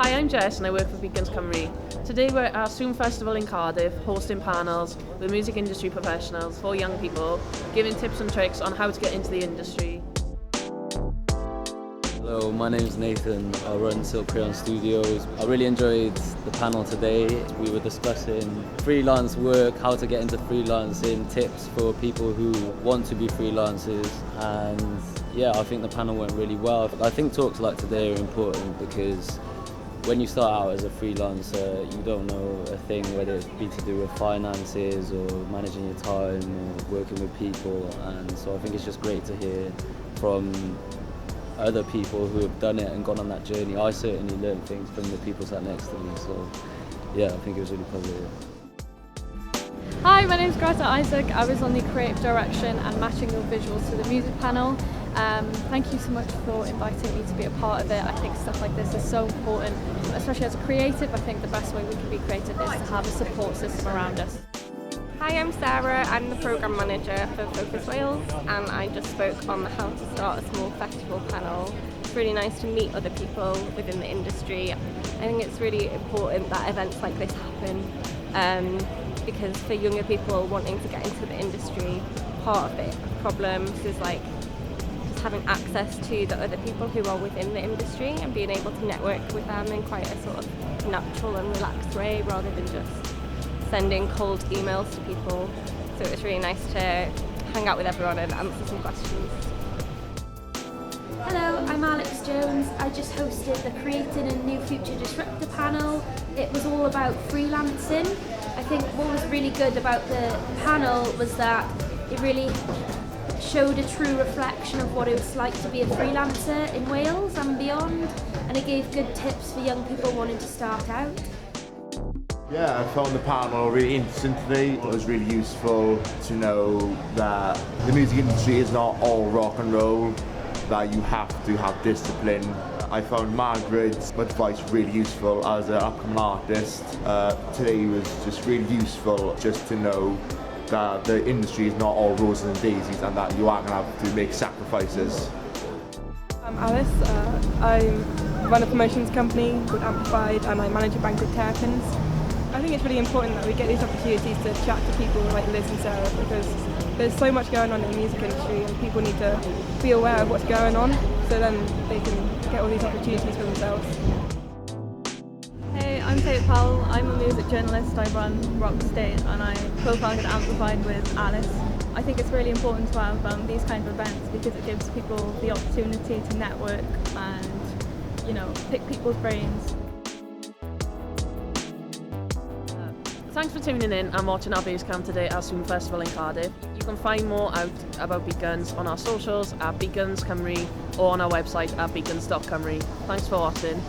Hi, I'm Jess and I work for Beacons Cymru. Today we're at our Soon Festival in Cardiff, hosting panels with music industry professionals for young people, giving tips and tricks on how to get into the industry. Hello, my name is Nathan. I run Silk Crayon Studios. I really enjoyed the panel today. We were discussing freelance work, how to get into freelancing, tips for people who want to be freelancers, and yeah, I think the panel went really well. I think talks like today are important because when you start out as a freelancer, you don't know a thing, whether it be to do with finances or managing your time or working with people, and so I think it's just great to hear from other people who have done it and gone on that journey. I certainly learned things from the people sat next to me, so yeah, I think it was really positive. Hi, my name is Greta Isaac. I was on the creative direction and matching your visuals to the music panel. Thank you so much for inviting me to be a part of it. I think stuff like this is so important, especially as a creative. I think the best way we can be creative is to have a support system around us. Hi, I'm Sarah. I'm the Programme Manager for Focus Wales, and I just spoke on the How to Start a Small Festival panel. It's really nice to meet other people within the industry. I think it's really important that events like this happen, because for younger people wanting to get into the industry, part of the problems is like just having access to the other people who are within the industry and being able to network with them in quite a sort of natural and relaxed way rather than just sending cold emails to people. So it was really nice to hang out with everyone and answer some questions. Hello, I'm Alex Jones. I just hosted the Creating a New Future Disruptor panel. It was all about freelancing. I think what was really good about the panel was that it really showed a true reflection of what it was like to be a freelancer in Wales and beyond, and it gave good tips for young people wanting to start out. Yeah, I found the panel really interesting today. It was really useful to know that the music industry is not all rock and roll, that you have to have discipline. I found Margaret's advice really useful as an upcoming artist. Today was just really useful just to know that the industry is not all roses and daisies and that you are going to have to make sacrifices. I'm Alice. I run a promotions company called Amplified and I manage a bank of terrapins. I think it's really important that we get these opportunities to chat to people like Liz and Sarah, because there's so much going on in the music industry and people need to be aware of what's going on so then they can get all these opportunities for themselves. Hey, I'm Kate Powell. I'm a music journalist. I run Rockstate and I co-founded Amplified with Alice. I think it's really important to have these kind of events because it gives people the opportunity to network and, you know, pick people's brains. Thanks for tuning in and watching our Basecamp today at our Soon Festival in Cardiff. You can find more out about Beacons on our socials at Beacons Cymru or on our website at beacons.cymru. Thanks for watching.